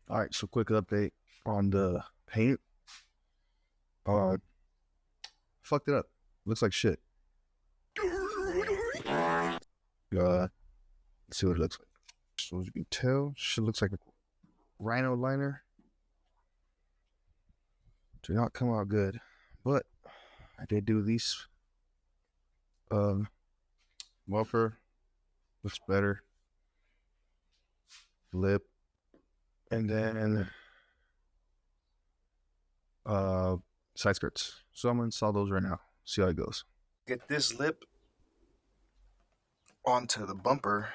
All right, so quick update on the paint. Fucked it up. Looks like shit. Let's see what it looks like. So as you can tell, shit looks like a rhino liner. Did not come out good, but I did do these. Muffler looks better. Lip, and then side skirts. So I'm gonna install those right now. See how it goes. Get this lip onto the bumper.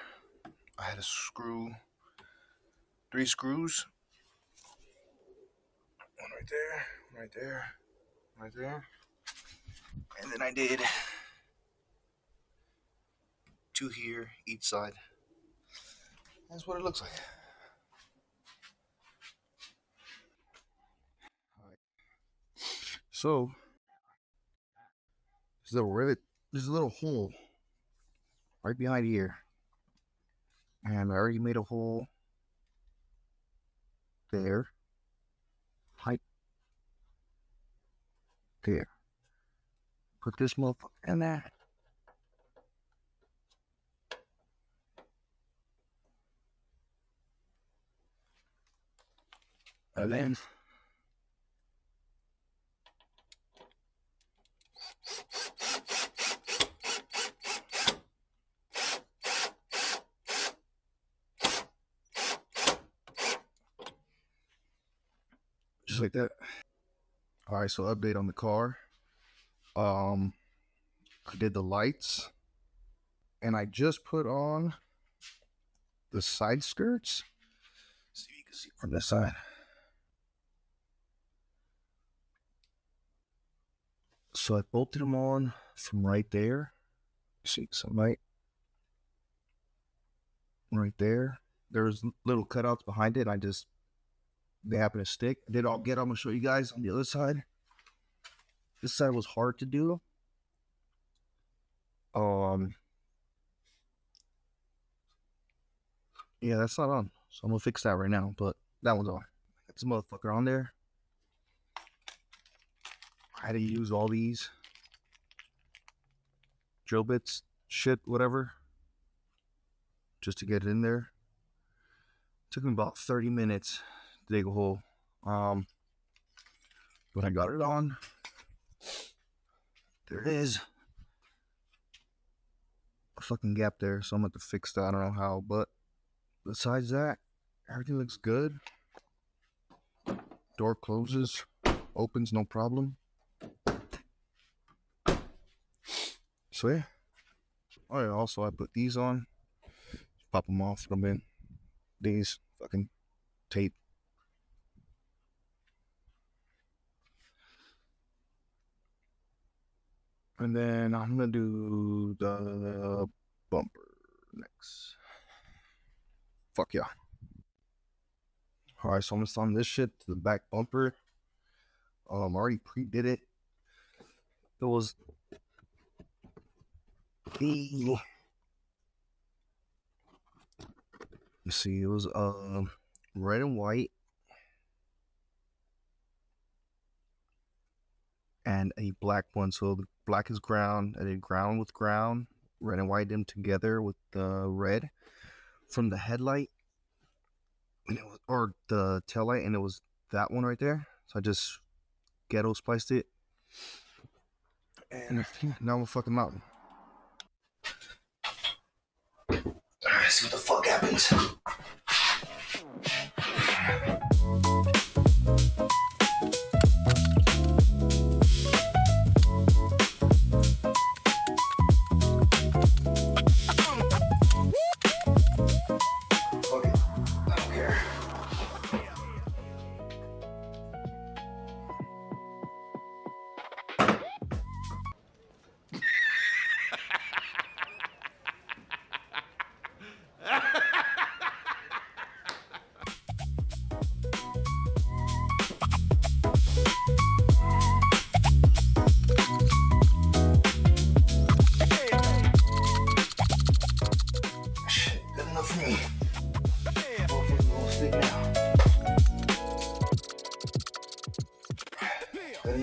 I had to screw 3 screws. One right there, one right there, right there. And then I did 2 here, each side. That's what it looks like. All right. So there's a little rivet, there's a little hole right behind here. And I already made a hole there. Height there. Put this motherfucker in there. And then just like that. All right, so update on the car. I did the lights, and I just put on the side skirts. See if you can see from this side. So I bolted them on from right there. See some light right there. There's little cutouts behind it. They happen to stick. I did all get. I'm gonna show you guys on the other side. This side was hard to do. Yeah, that's not on. So I'm gonna fix that right now. But that one's on. Got this motherfucker on there. I had to use all these drill bits, shit, whatever, just to get it in there. Took me about 30 minutes to dig a hole. But I got it on. There it is. A fucking gap there, so I'm gonna have to fix that. I don't know how, but besides that, everything looks good. Door closes, opens, no problem. So yeah. Oh yeah, also I put these on. Just pop them off, put them in. These fucking tape. And then I'm gonna do the bumper next. Fuck yeah. Alright, so I'm installing this shit to the back bumper. Already pre-did it. It was the, you see, it was red and white and a black one. So the black is ground, and then ground with ground, red and white them together with the red from the headlight, and it was, or the tail light, and it was that one right there. So I just ghetto spliced it, and now I'm a fucking mountain. Let's see what the fuck happens.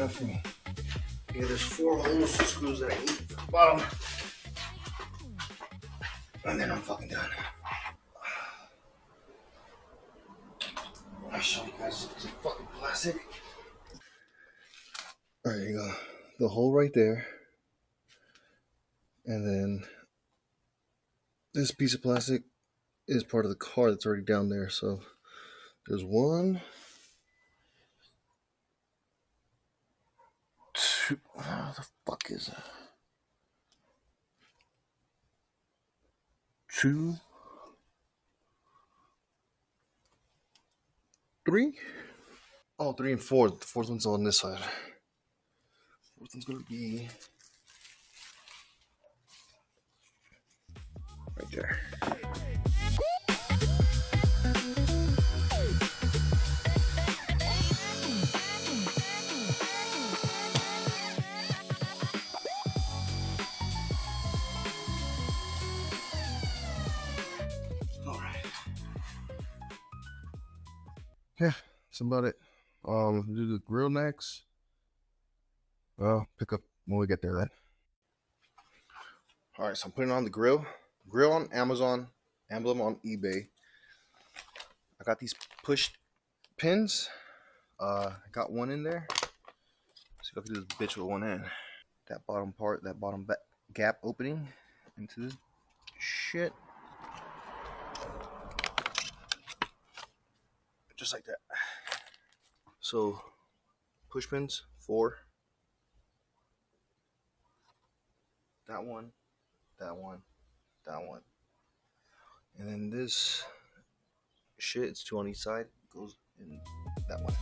enough for me. Okay, there's 4 holes, screws that I need for the bottom. And then I'm fucking done. I'll show you guys some fucking plastic. Alright, there you go. The hole right there. And then this piece of plastic is part of the car that's already down there. So there's 1, 2. How the fuck is that? 2, 3. Oh, 3 and 4. The 4th one's on this side. 4th one's gonna be right there. Yeah, that's about it. Do the grill next. Well, pick up when we get there then. All right, so I'm putting on the grill. Grill on Amazon, emblem on eBay. I got these push pins. I got one in there. See if I can do this bitch with one end. That bottom part, that bottom gap opening into this shit. Just like that. So, push pins, 4. That one, that one, that one. And then this shit, it's 2 on each side, goes in that one.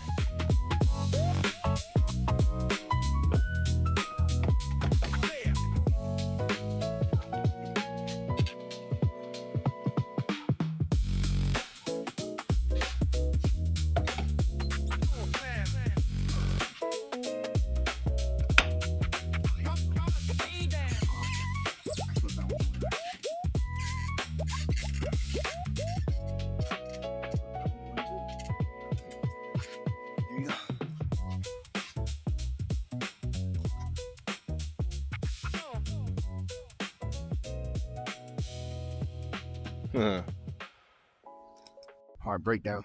Hard breakdown.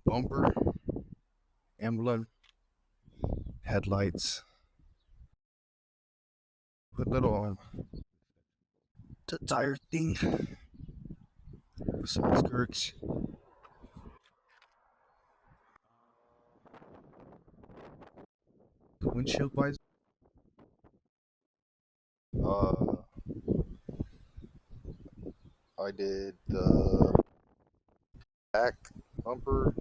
Bumper, emblem, headlights. Put little on the tire thing. Some skirts. The windshield visor. I did the back bumper.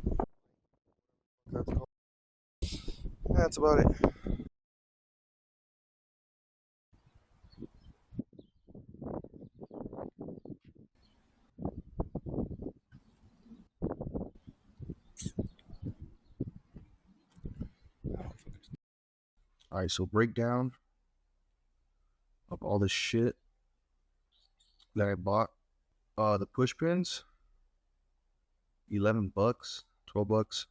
That's about it. Alright, so breakdown of all this shit that I bought. The push pins, $11, $12.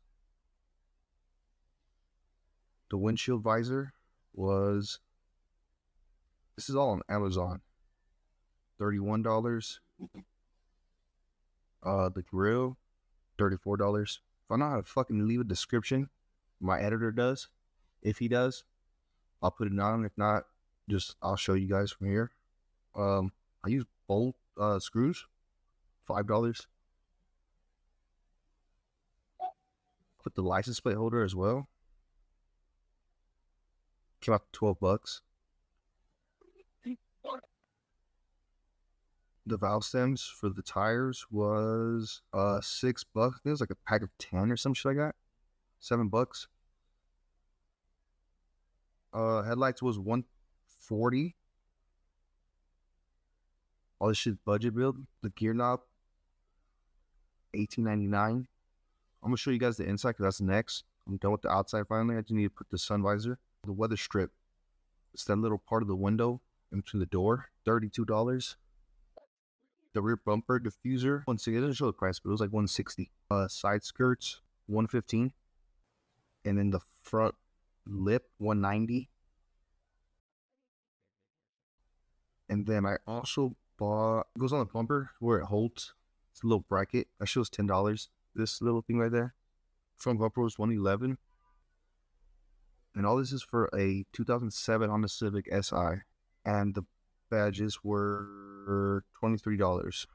The windshield visor was, this is all on Amazon, $31. The grill, $34. If I know how to fucking leave a description, my editor does. If he does, I'll put it on. If not, just I'll show you guys from here. I use bolt screws, $5. Put the license plate holder as well. Came out to $12. The valve stems for the tires was $6. I think it was like a pack of 10 or some shit like that. $7. Headlights was $140. All this shit budget build. The gear knob, $18.99. I'm gonna show you guys the inside because that's next. I'm done with the outside finally. I just need to put the sun visor. The weather strip. It's that little part of the window in between the door. $32. The rear bumper diffuser, $160. It doesn't show the price, but it was like $160. Side skirts, $115. And then the front lip 190. And then I also bought, it goes on the bumper where it holds. It's a little bracket. That shit was $10. This little thing right there. Front bumper was 111. And all this is for a 2007 Honda Civic Si. And the badges were $23.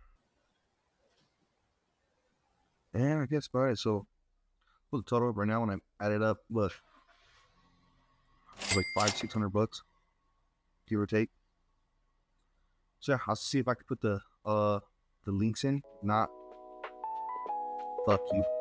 And I guess about it. So put the total up right now when I add it up, look, it's like $500-600, give or take. So yeah, I'll see if I can put the links in. Not, fuck you.